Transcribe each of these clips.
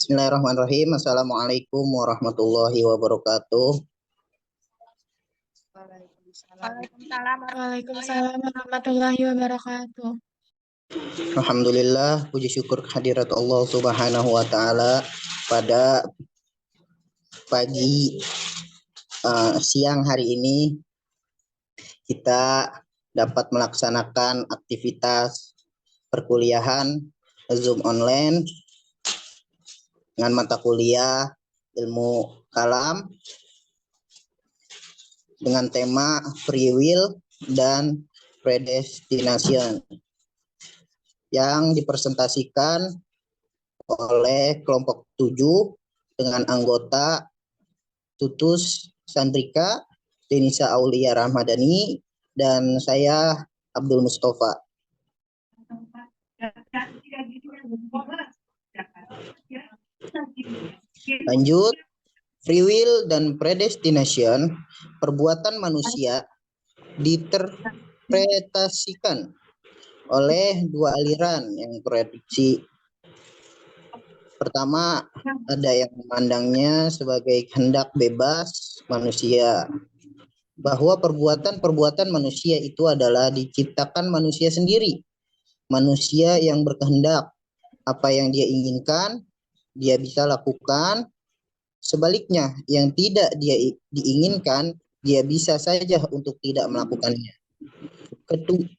Bismillahirrahmanirrahim. Assalamualaikum warahmatullahi wabarakatuh. Waalaikumsalam warahmatullahi wabarakatuh. Alhamdulillah, puji syukur kehadirat Allah Subhanahu wa taala pada pagi siang hari ini kita dapat melaksanakan aktivitas perkuliahan Zoom online dengan mata kuliah ilmu kalam dengan tema free will dan predestination yang dipresentasikan oleh kelompok 7 dengan anggota Tutus Sandrika, Denisa Aulia Ramadhani, dan saya Abdul Mustafa. Lanjut, free will dan predestination, perbuatan manusia diterpretasikan oleh dua aliran yang prediksi. Pertama, ada yang memandangnya sebagai kehendak bebas manusia, bahwa perbuatan-perbuatan manusia itu adalah diciptakan manusia sendiri. Manusia yang berkehendak, apa yang dia inginkan, dia bisa lakukan. Sebaliknya, yang tidak dia diinginkan, dia bisa saja untuk tidak melakukannya.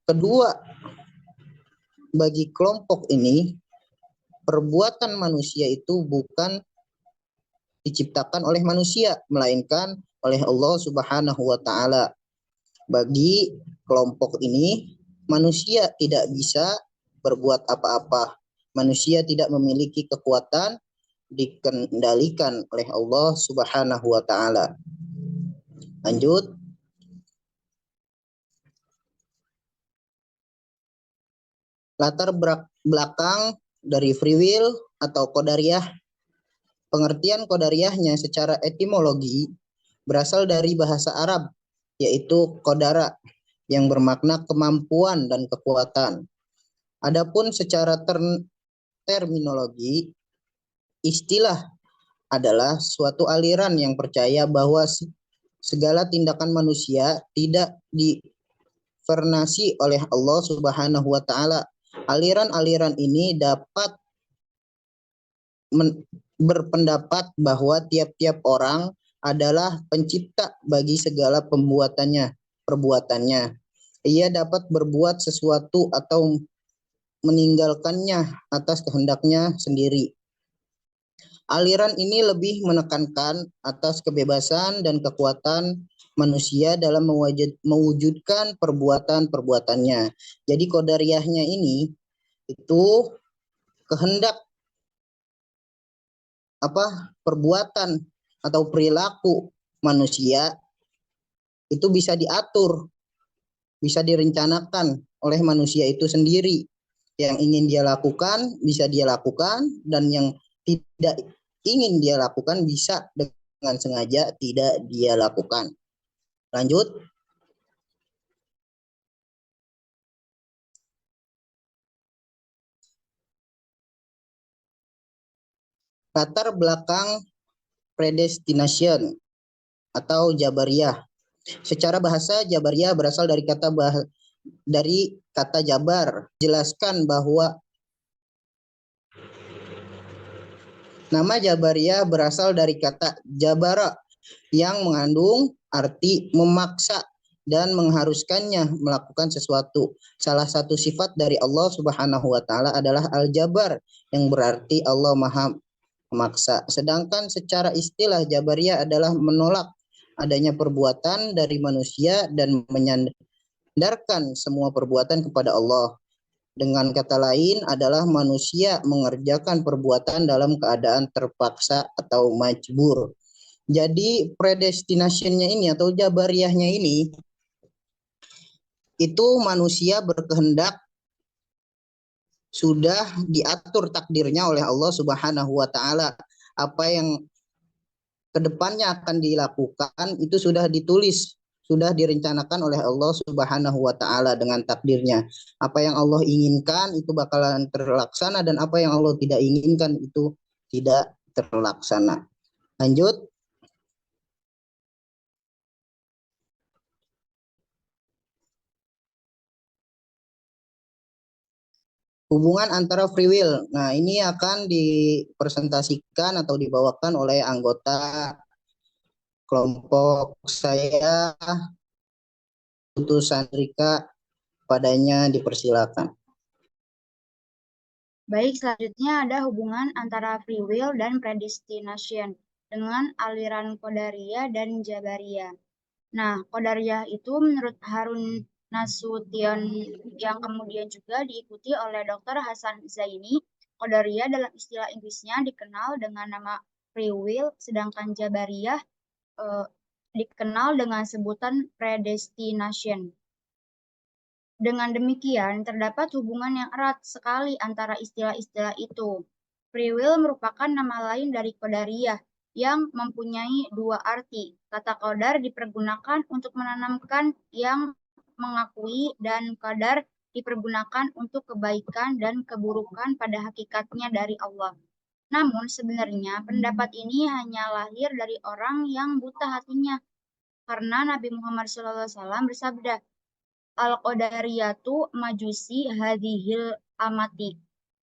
Kedua, bagi kelompok ini, perbuatan manusia itu bukan diciptakan oleh manusia, melainkan oleh Allah Subhanahu wa taala. Bagi kelompok ini, manusia tidak bisa berbuat apa-apa. Manusia tidak memiliki kekuatan, dikendalikan oleh Allah Subhanahu wa taala. Lanjut. Latar belakang dari free will atau qadariyah. Pengertian qadariyahnya secara etimologi berasal dari bahasa Arab, yaitu qadara, yang bermakna kemampuan dan kekuatan. Adapun secara terminologi, istilah adalah suatu aliran yang percaya bahwa segala tindakan manusia tidak divernasi oleh Allah Subhanahu wa taala. Aliran-aliran ini dapat berpendapat bahwa tiap-tiap orang adalah pencipta bagi segala perbuatannya. Ia dapat berbuat sesuatu atau meninggalkannya atas kehendaknya sendiri. Aliran ini lebih menekankan atas kebebasan dan kekuatan manusia dalam mewujudkan perbuatan-perbuatannya. Jadi qadariyahnya ini itu kehendak perbuatan atau perilaku manusia itu bisa diatur, bisa direncanakan oleh manusia itu sendiri. Yang ingin dia lakukan bisa dia lakukan, dan yang tidak ingin dia lakukan bisa dengan sengaja tidak dia lakukan. Lanjut. Latar belakang predestination atau Jabariyah. Secara bahasa, Jabariyah berasal dari kata jabar. Jelaskan bahwa nama Jabariyah berasal dari kata jabara yang mengandung arti memaksa dan mengharuskannya melakukan sesuatu. Salah satu sifat dari Allah Subhanahu wa taala adalah al-jabar, yang berarti Allah Maha memaksa. Sedangkan secara istilah Jabariyah adalah menolak adanya perbuatan dari manusia dan menyandarkan semua perbuatan kepada Allah. Dengan kata lain adalah manusia mengerjakan perbuatan dalam keadaan terpaksa atau majbur. Jadi predestination-nya ini atau Jabariyahnya ini itu manusia berkehendak, sudah diatur takdirnya oleh Allah Subhanahu wa taala. Apa yang kedepannya akan dilakukan itu sudah ditulis, sudah direncanakan oleh Allah Subhanahu wa taala dengan takdirnya. Apa yang Allah inginkan itu bakalan terlaksana, dan apa yang Allah tidak inginkan itu tidak terlaksana. Lanjut. Hubungan antara free will. Nah, ini akan dipresentasikan atau dibawakan oleh anggota kelompok saya, Putus Sandrika, padanya dipersilakan. Baik, selanjutnya ada hubungan antara free will dan predestination dengan aliran Qadariyah dan Jabariyah. Nah, Qadariyah itu menurut Harun Nasution yang kemudian juga diikuti oleh Dr. Hasan Zaini, Qadariyah dalam istilah Inggrisnya dikenal dengan nama free will, sedangkan Jabariyah dikenal dengan sebutan predestination. Dengan demikian, terdapat hubungan yang erat sekali antara istilah-istilah itu. Free will merupakan nama lain dari Qadariyah yang mempunyai dua arti. Kata qadar dipergunakan untuk menanamkan yang mengakui dan qadar dipergunakan untuk kebaikan dan keburukan pada hakikatnya dari Allah. Namun sebenarnya pendapat ini hanya lahir dari orang yang buta hatinya. Karena Nabi Muhammad SAW bersabda, Al-Qadariyatu majusi hadhil amati.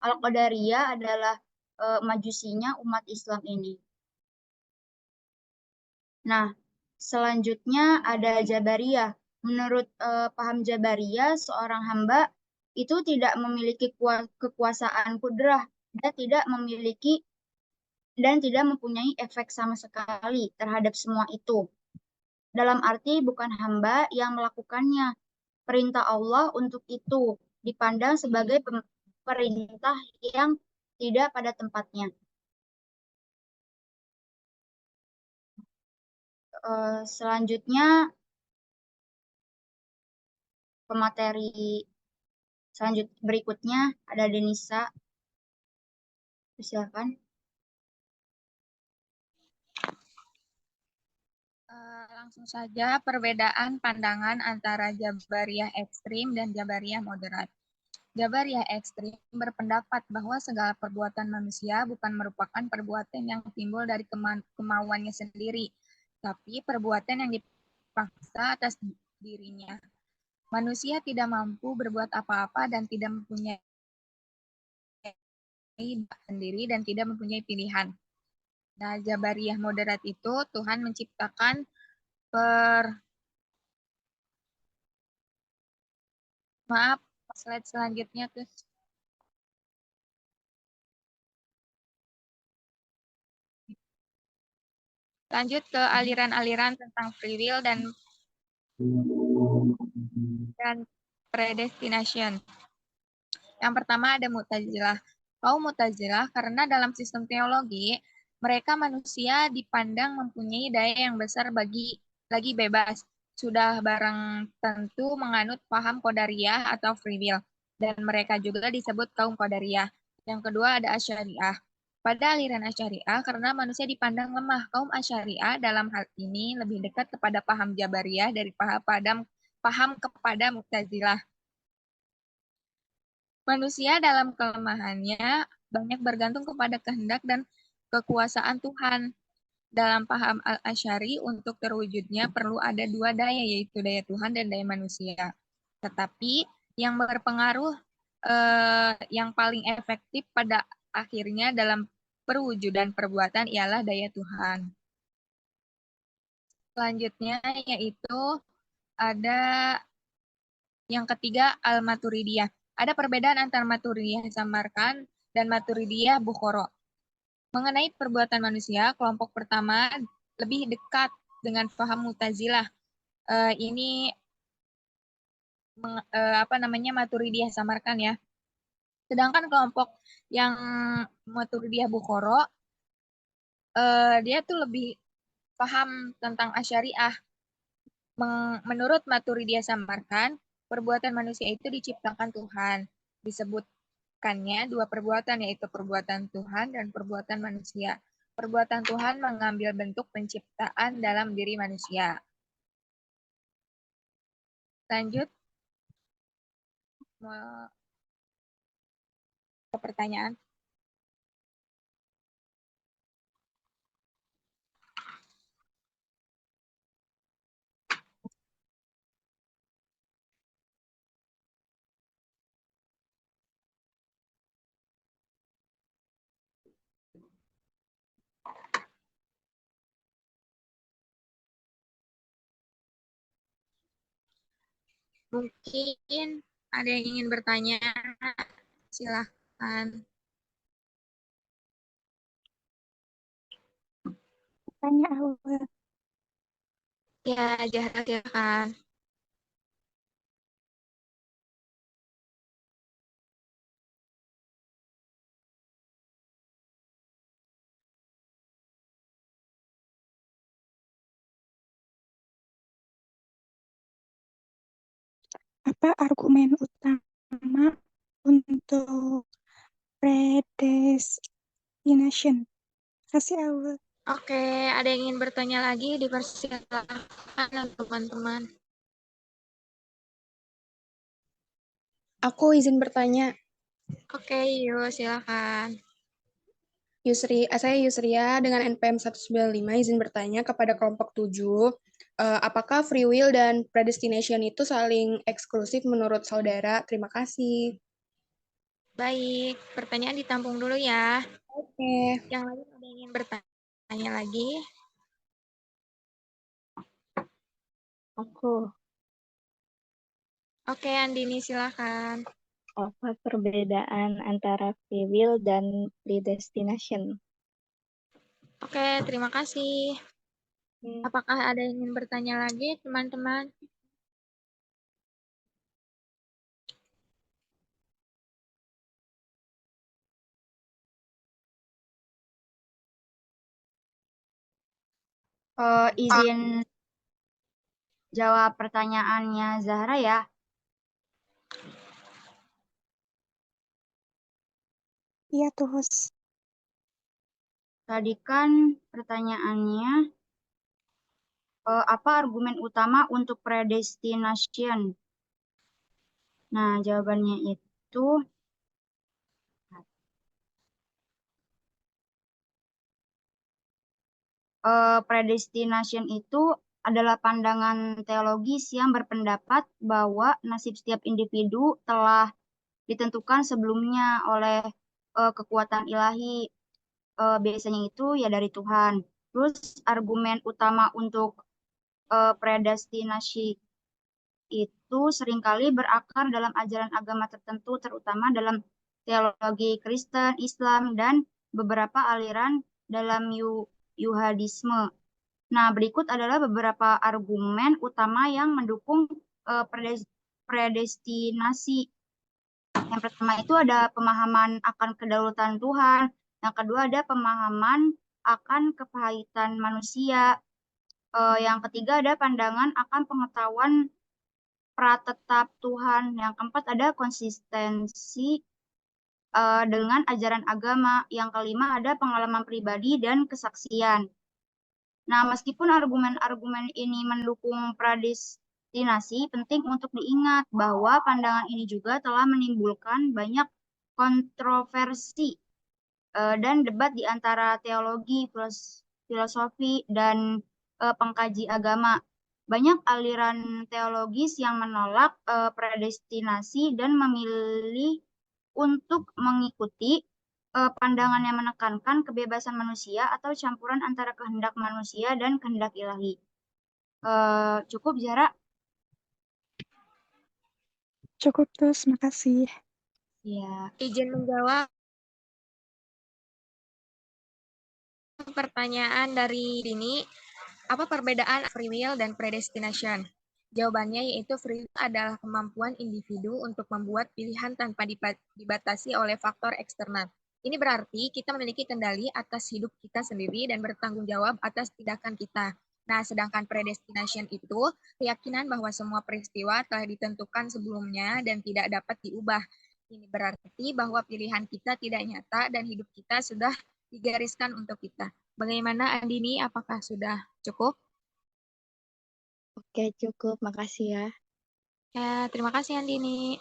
Al-Qadariyah adalah majusinya umat Islam ini. Nah, selanjutnya ada Jabariyah. Menurut paham Jabariyah, seorang hamba itu tidak memiliki kekuasaan kudrah dan tidak mempunyai efek sama sekali terhadap semua itu. Dalam arti bukan hamba yang melakukannya, perintah Allah untuk itu dipandang sebagai perintah yang tidak pada tempatnya. Selanjutnya, pemateri berikutnya ada Denisa. Silakan. Langsung saja perbedaan pandangan antara Jabariyah ekstrim dan Jabariyah moderat. Jabariyah ekstrim berpendapat bahwa segala perbuatan manusia bukan merupakan perbuatan yang timbul dari kemauannya sendiri, tapi perbuatan yang dipaksa atas dirinya. Manusia tidak mampu berbuat apa-apa dan tidak mempunyai sendiri dan tidak mempunyai pilihan. Nah, Jabariyah moderat itu Tuhan menciptakan Maaf, slide selanjutnya, Gus. Lanjut ke aliran-aliran tentang free will dan predestination. Yang pertama ada Mu'tazilah. Kaum Mu'tazilah karena dalam sistem teologi, mereka manusia dipandang mempunyai daya yang besar lagi bebas. Sudah barang tentu menganut paham Qadariyah atau free will. Dan mereka juga disebut kaum Qadariyah. Yang kedua ada Asy'ariyah. Pada aliran Asy'ariyah, karena manusia dipandang lemah, kaum Asy'ariyah dalam hal ini lebih dekat kepada paham Jabariyah dari paham kepada Mu'tazilah. Manusia dalam kelemahannya banyak bergantung kepada kehendak dan kekuasaan Tuhan. Dalam paham Al-Asy'ari, untuk terwujudnya perlu ada dua daya, yaitu daya Tuhan dan daya manusia. Tetapi yang berpengaruh, yang paling efektif pada akhirnya dalam perwujudan perbuatan ialah daya Tuhan. Selanjutnya yaitu ada yang ketiga Al-Maturidiyah. Ada perbedaan antara Maturidiyah Samarkand dan Maturidiyah Bukhara. Mengenai perbuatan manusia, kelompok pertama lebih dekat dengan paham Mu'tazilah. Ini Maturidiyah Samarkand ya. Sedangkan kelompok yang Maturidiyah Bukhara, dia tuh lebih paham tentang Asy'ariyah. Menurut Maturidiyah Samarkand, perbuatan manusia itu diciptakan Tuhan. Disebutkannya dua perbuatan, yaitu perbuatan Tuhan dan perbuatan manusia. Perbuatan Tuhan mengambil bentuk penciptaan dalam diri manusia. Lanjut ke pertanyaan. Mungkin ada yang ingin bertanya, silahkan. Tanya awal. Ya, Zahra silahkan. Apa argumen utama untuk predestination? Kasih awal. Oke, ada yang ingin bertanya lagi? Dipersilakan teman-teman. Aku izin bertanya. Oke, yuk silakan. Saya Yusria dengan NPM 195 izin bertanya kepada kelompok 7. Apakah free will dan predestination itu saling eksklusif menurut saudara? Terima kasih. Baik, pertanyaan ditampung dulu ya. Oke. Yang lain ada yang ingin bertanya lagi? Aku, Oke, Andini silakan. apa perbedaan antara free will dan predestination? Oke, terima kasih. Apakah ada yang ingin bertanya lagi, teman-teman? Izin jawab pertanyaannya Zahra ya. Iya tuh, host. Tadi kan pertanyaannya apa argumen utama untuk predestination? Nah, jawabannya itu predestination itu adalah pandangan teologis yang berpendapat bahwa nasib setiap individu telah ditentukan sebelumnya oleh kekuatan ilahi. Biasanya itu ya dari Tuhan. Terus argumen utama untuk predestinasi itu seringkali berakar dalam ajaran agama tertentu, terutama dalam teologi Kristen, Islam, dan beberapa aliran dalam Yuhadisme. Nah, berikut adalah beberapa argumen utama yang mendukung predestinasi. Yang pertama itu ada pemahaman akan kedaulatan Tuhan. Yang kedua ada pemahaman akan kepahitan manusia. Yang ketiga ada pandangan akan pengetahuan pratetap Tuhan. Yang keempat ada konsistensi dengan ajaran agama. Yang kelima ada pengalaman pribadi dan kesaksian. Nah, meskipun argumen-argumen ini mendukung predestinasi, penting untuk diingat bahwa pandangan ini juga telah menimbulkan banyak kontroversi dan debat di antara teologi, filosofi, dan pengkaji agama. Banyak aliran teologis yang menolak predestinasi dan memilih untuk mengikuti pandangan yang menekankan kebebasan manusia atau campuran antara kehendak manusia dan kehendak ilahi. Cukup, Zara? Cukup terus, makasih. Ya. Izin menjawab pertanyaan dari Dini. Apa perbedaan free will dan predestination? Jawabannya yaitu free will adalah kemampuan individu untuk membuat pilihan tanpa dibatasi oleh faktor eksternal. Ini berarti kita memiliki kendali atas hidup kita sendiri dan bertanggung jawab atas tindakan kita. Nah, sedangkan predestination itu keyakinan bahwa semua peristiwa telah ditentukan sebelumnya dan tidak dapat diubah. Ini berarti bahwa pilihan kita tidak nyata dan hidup kita sudah digariskan untuk kita. Bagaimana Andini? Apakah sudah cukup? Oke, cukup. Makasih ya. Ya, terima kasih Andini.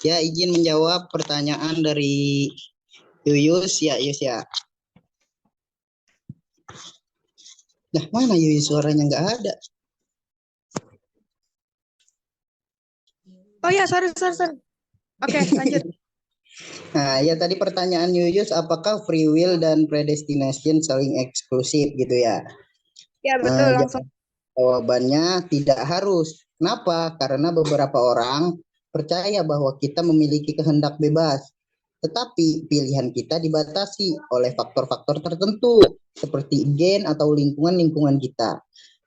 Ya, izin menjawab pertanyaan dari Yuyus ya, Yus ya. Nah, mana Yuyus, suaranya nggak ada. Oh ya, sorry. Oke, lanjut. Nah, ya tadi pertanyaan Yuyus, apakah free will dan predestination saling eksklusif gitu ya? Ya, betul. Langsung. Jawabannya tidak harus. Kenapa? Karena beberapa orang percaya bahwa kita memiliki kehendak bebas. Tetapi pilihan kita dibatasi oleh faktor-faktor tertentu seperti gen atau lingkungan-lingkungan kita.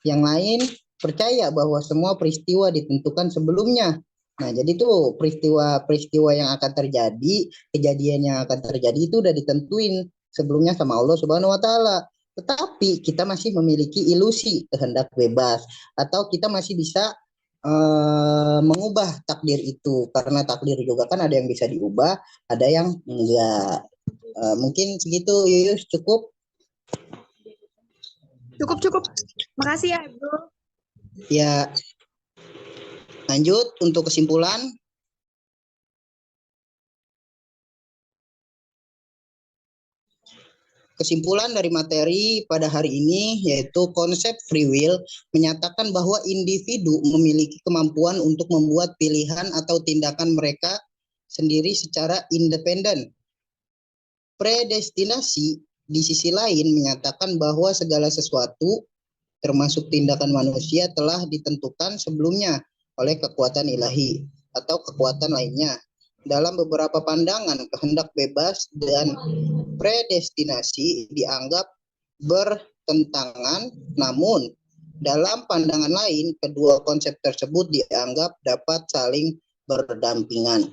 Yang lain percaya bahwa semua peristiwa ditentukan sebelumnya. Nah, jadi tuh peristiwa-peristiwa yang akan terjadi, kejadian yang akan terjadi itu udah ditentuin sebelumnya sama Allah Subhanahu wa taala. Tetapi kita masih memiliki ilusi kehendak bebas atau kita masih bisa mengubah takdir itu, karena takdir juga kan ada yang bisa diubah, ada yang enggak. Mungkin segitu, Yuyus, cukup. Cukup. Makasih ya, Bro. Ya, lanjut untuk kesimpulan. Kesimpulan dari materi pada hari ini yaitu konsep free will menyatakan bahwa individu memiliki kemampuan untuk membuat pilihan atau tindakan mereka sendiri secara independen. Predestinasi di sisi lain menyatakan bahwa segala sesuatu termasuk tindakan manusia telah ditentukan sebelumnya oleh kekuatan ilahi atau kekuatan lainnya. Dalam beberapa pandangan, kehendak bebas dan predestinasi dianggap bertentangan, namun dalam pandangan lain, kedua konsep tersebut dianggap dapat saling berdampingan.